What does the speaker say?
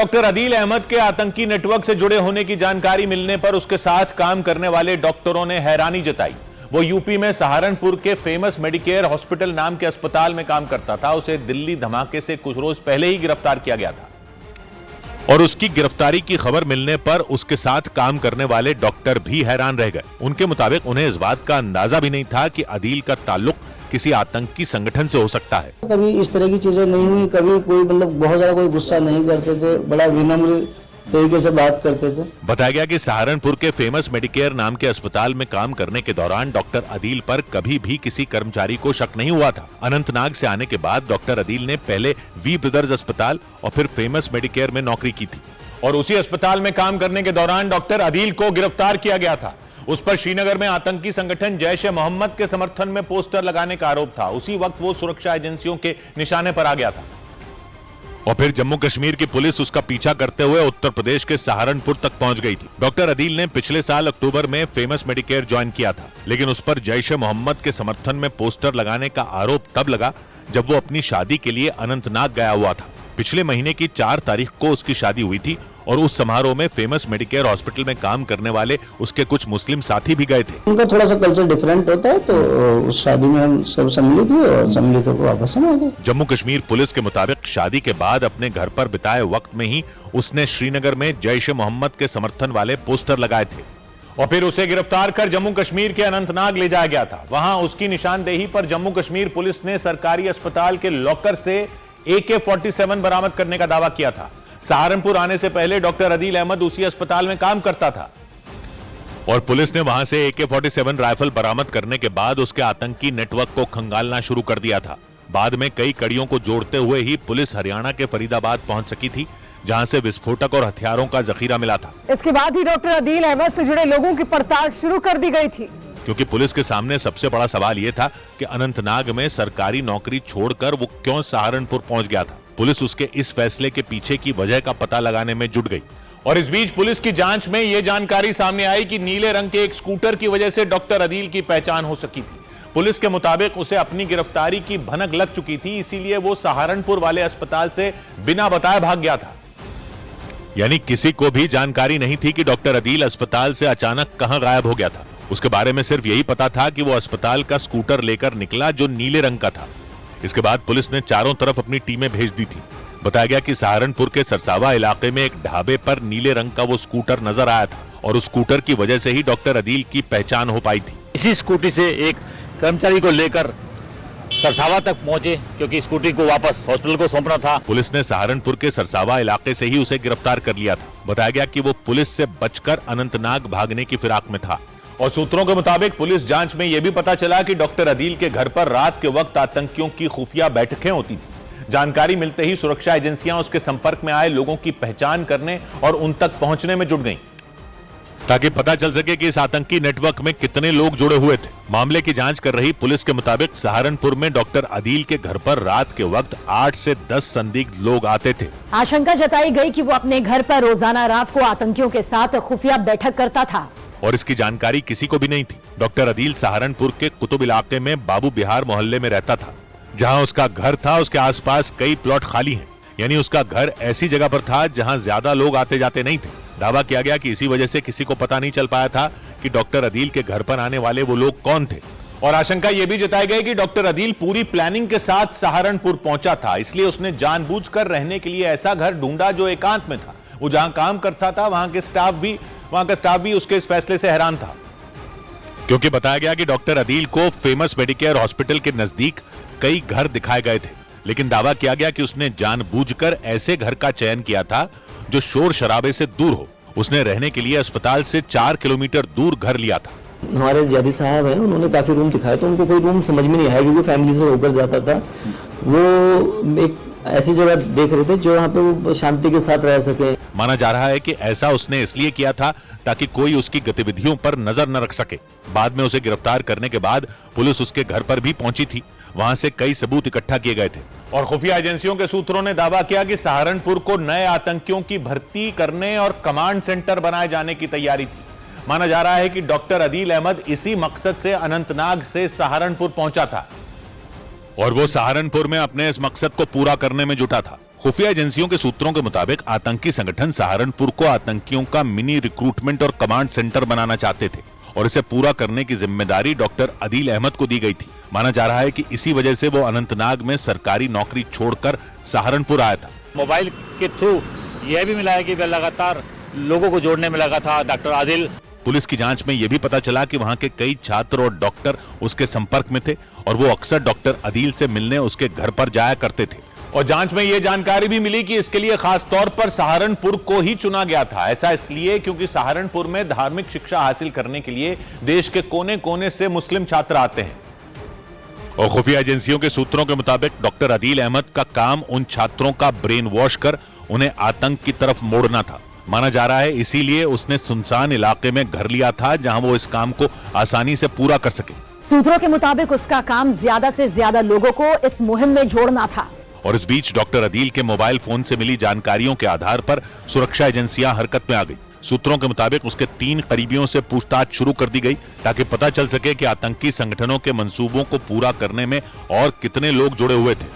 Doctor Adeel Ahmad के आतंकी network से जुड़े होने की जानकारी मिलने पर उसके साथ काम करने वाले डॉक्टरों ने हैरानी जताई। वो यूपी में सहारनपुर के फेमस मेडिकेयर हॉस्पिटल नाम के अस्पताल में काम करता था। उसे दिल्ली धमाके से कुछ रोज पहले ही गिरफ्तार किया गया था और उसकी गिरफ्तारी की खबर मिलने पर उसके साथ काम करने वाले डॉक्टर भी हैरान रह गए। उनके मुताबिक उन्हें इस बात का अंदाजा भी नहीं था कि अदील का ताल्लुक किसी आतंकी संगठन से हो सकता है। कभी इस तरह की चीजें नहीं हुई, कभी कोई बहुत ज्यादा कोई गुस्सा नहीं करते थे, बड़ा विनम्र तरीके से बात करते थे। बताया गया कि सहारनपुर के फेमस मेडिकेयर नाम के अस्पताल में काम करने के दौरान डॉक्टर अदील पर कभी भी किसी कर्मचारी को शक नहीं हुआ था। अनंतनाग से आने के बाद डॉक्टर अदील ने पहले वी ब्रदर्स अस्पताल और फिर फेमस मेडिकेयर में नौकरी की थी और उसी अस्पताल में काम करने के दौरान डॉक्टर अदील को गिरफ्तार किया गया था। उस पर श्रीनगर में आतंकी संगठन जैश-ए-मोहम्मद के समर्थन में पोस्टर लगाने का आरोप था। उसी वक्त वो सुरक्षा एजेंसियों के निशाने पर आ गया था और फिर जम्मू कश्मीर की पुलिस उसका पीछा करते हुए उत्तर प्रदेश के सहारनपुर तक पहुंच गई थी। डॉक्टर अदील ने पिछले साल अक्टूबर में फेमस मेडिकेयर ज्वाइन किया था, लेकिन उस पर जैश-ए-मोहम्मद के समर्थन में पोस्टर लगाने का आरोप तब लगा जब वो अपनी शादी के लिए अनंतनाग गया हुआ था। पिछले महीने की 4 तारीख को उसकी शादी हुई थी और उस समारोह में फेमस मेडिकेयर हॉस्पिटल में काम करने वाले उसके कुछ मुस्लिम साथी भी गए थे। उनका थोड़ा सा कल्चर डिफरेंट होता है, तो उस शादी में हम सब सम्मिलित हुए और सम्मिलित होकर वापस हम आ गए। जम्मू कश्मीर पुलिस के मुताबिक शादी के बाद अपने घर पर बिताए वक्त में ही उसने श्रीनगर में जैश-ए-मोहम्मद के समर्थन वाले पोस्टर लगाए थे और फिर उसे गिरफ्तार कर जम्मू कश्मीर के अनंतनाग ले जाया गया था। वहां उसकी निशानदेही पर जम्मू कश्मीर पुलिस ने सरकारी अस्पताल के लॉकर से AK-47 बरामद करने का दावा किया था। सहारनपुर आने से पहले डॉक्टर अदील अहमद उसी अस्पताल में काम करता था और पुलिस ने वहां से AK-47 राइफल बरामद करने के बाद उसके आतंकी नेटवर्क को खंगालना शुरू कर दिया था। बाद में कई कड़ियों को जोड़ते हुए ही पुलिस हरियाणा के फरीदाबाद पहुंच सकी थी, जहां से विस्फोटक और हथियारों का जखीरा मिला था। इसके बाद ही डॉक्टर अदील अहमद से जुड़े लोगों की पड़ताल शुरू कर दी गई थी, क्योंकि पुलिस के सामने सबसे बड़ा सवाल यह था कि अनंतनाग में सरकारी नौकरी छोड़कर वो क्यों सहारनपुर पहुंच गया था। पुलिस उसके इस फैसले के पीछे की वजह का पता लगाने में जुट गई और इस बीच पुलिस की जांच में यह जानकारी सामने आई कि नीले रंग के एक स्कूटर की वजह से डॉक्टर अदील की पहचान हो सकी थी। पुलिस के मुताबिक उसे अपनी गिरफ्तारी की भनक लग चुकी थी, इसीलिए वो सहारनपुर वाले अस्पताल से बिना बताए भाग गया था। यानी किसी को भी जानकारी नहीं थी कि डॉक्टर अदील अस्पताल से अचानक कहां गायब हो गया था। उसके बारे में सिर्फ यही पता था कि वो अस्पताल का स्कूटर लेकर निकला जो नीले रंग का था। इसके बाद पुलिस ने चारों तरफ अपनी टीमें भेज दी थी। बताया गया कि सहारनपुर के सरसावा इलाके में एक ढाबे पर नीले रंग का वो स्कूटर नजर आया था और उस स्कूटर की वजह से ही डॉक्टर अदील की पहचान हो पाई थी। इसी स्कूटी से एक कर्मचारी को लेकर सरसावा तक पहुंचे, क्योंकि स्कूटी को वापस हॉस्पिटल को सौंपना था। पुलिस ने सहारनपुर के सरसावा इलाके से ही उसे गिरफ्तार कर लिया था। बताया गया कि वो पुलिस से बचकर अनंतनाग भागने की फिराक में था और सूत्रों के मुताबिक पुलिस जांच में यह भी पता चला कि डॉक्टर अदील के घर पर रात के वक्त आतंकियों की खुफिया बैठकें होती थी। जानकारी मिलते ही सुरक्षा एजेंसियां उसके संपर्क में आए लोगों की पहचान करने और उन तक पहुंचने में जुट गईं, ताकि पता चल सके कि इस आतंकी नेटवर्क में कितने लोग जुड़े हुए थे। मामले की जांच कर रही पुलिस के मुताबिक सहारनपुर में डॉक्टर अदील के घर पर रात के वक्त 8 से 10 संदिग्ध लोग आते थे। आशंका जताई गई कि वो अपने घर पर रोजाना रात को आतंकियों के साथ खुफिया बैठक करता था और इसकी जानकारी किसी को भी नहीं थी। डॉक्टर अदील सहारनपुर के कुतुब इलाके में बाबू बिहार मोहल्ले में रहता था। जहां उसका घर था उसके आसपास कई प्लॉट खाली हैं, यानी उसका घर ऐसी जगह पर था जहां ज्यादा लोग आते जाते नहीं थे। दावा किया गया कि इसी वजह से किसी को पता नहीं चल पाया था कि डॉक्टर अदील के घर पर आने वाले वो लोग कौन थे और आशंका यह भी जताई गई कि डॉक्टर अदील पूरी प्लानिंग के साथ सहारनपुर पहुंचा था, इसलिए उसने जानबूझकर रहने के लिए ऐसा घर ढूंढा जो एकांत में था। वो जहां काम करता था वहां का स्टाफ भी उसके इस फैसले से हैरान था, क्योंकि बताया गया कि डॉक्टर अदील को फेमस मेडिकेयर हॉस्पिटल के नजदीक कई घर दिखाए गए थे, लेकिन दावा किया गया कि उसने जानबूझकर ऐसे घर का चयन किया था जो शोर शराबे से दूर हो। उसने रहने के लिए अस्पताल से 4 किलोमीटर दूर घर लिया था। हमारे जादी साहब हैं, उन्होंने काफी रूम दिखाए तो उनको कोई रूम समझ में नहीं आया, क्योंकि फैमिली से होकर जाता था। वो एक ऐसी जगह देख रहे थे जो वहाँ पे वो शांति के साथ रह सके। माना जा रहा है कि ऐसा उसने इसलिए किया था ताकि कोई उसकी गतिविधियों पर नजर न रख सके। बाद में उसे गिरफ्तार करने के बाद पुलिस उसके घर पर भी पहुंची थी। वहां से कई सबूत इकट्ठा किए गए थे और खुफिया एजेंसियों के सूत्रों ने दावा किया कि सहारनपुर को नए आतंकियों की भर्ती करने और कमांड सेंटर बनाए जाने की तैयारी थी। माना जा रहा है कि डॉक्टर अदील अहमद इसी मकसद से अनंतनाग से सहारनपुर पहुंचा था और वो सहारनपुर में अपने इस मकसद को पूरा करने में जुटा था। खुफिया एजेंसियों के सूत्रों के मुताबिक आतंकी संगठन सहारनपुर को आतंकियों का मिनी रिक्रूटमेंट और कमांड सेंटर बनाना चाहते थे और इसे पूरा करने की जिम्मेदारी डॉक्टर अदील अहमद को दी गई थी। माना जा रहा है कि इसी वजह से वो अनंतनाग में सरकारी नौकरी छोड़कर सहारनपुर आया था। मोबाइल के थ्रू यह भी मिला है कि वह लगातार लोगों को जोड़ने में लगा था डॉक्टर आदिल। पुलिस की जांच में यह भी पता चला कि वहां के कई छात्र और डॉक्टर उसके संपर्क में थे और वो अक्सर डॉक्टर अदील से मिलने उसके घर पर जाया करते थे। और जांच में यह जानकारी भी मिली कि इसके लिए खास तौर पर सहारनपुर को ही चुना गया था। ऐसा इसलिए क्योंकि सहारनपुर में धार्मिक शिक्षा हासिल करने के लिए देश के कोने कोने से मुस्लिम छात्र आते हैं। और खुफिया एजेंसियों के सूत्रों के मुताबिक डॉक्टर अदील अहमद का काम उन छात्रों का ब्रेन वॉश कर उन्हें आतंक की तरफ मोड़ना था। माना जा रहा है इसीलिए उसने सुनसान इलाके में घर लिया था जहां वो इस काम को आसानी से पूरा कर सके। सूत्रों के मुताबिक उसका काम ज्यादा से ज्यादा लोगों को इस मुहिम में जोड़ना था। और इस बीच डॉक्टर अदील के मोबाइल फोन से मिली जानकारियों के आधार पर सुरक्षा एजेंसियां हरकत में आ गई। सूत्रों के मुताबिक उसके 3 करीबियों से पूछताछ शुरू कर दी गई ताकि पता चल सके कि आतंकी संगठनों के मंसूबों को पूरा करने में और कितने लोग जुड़े हुए थे।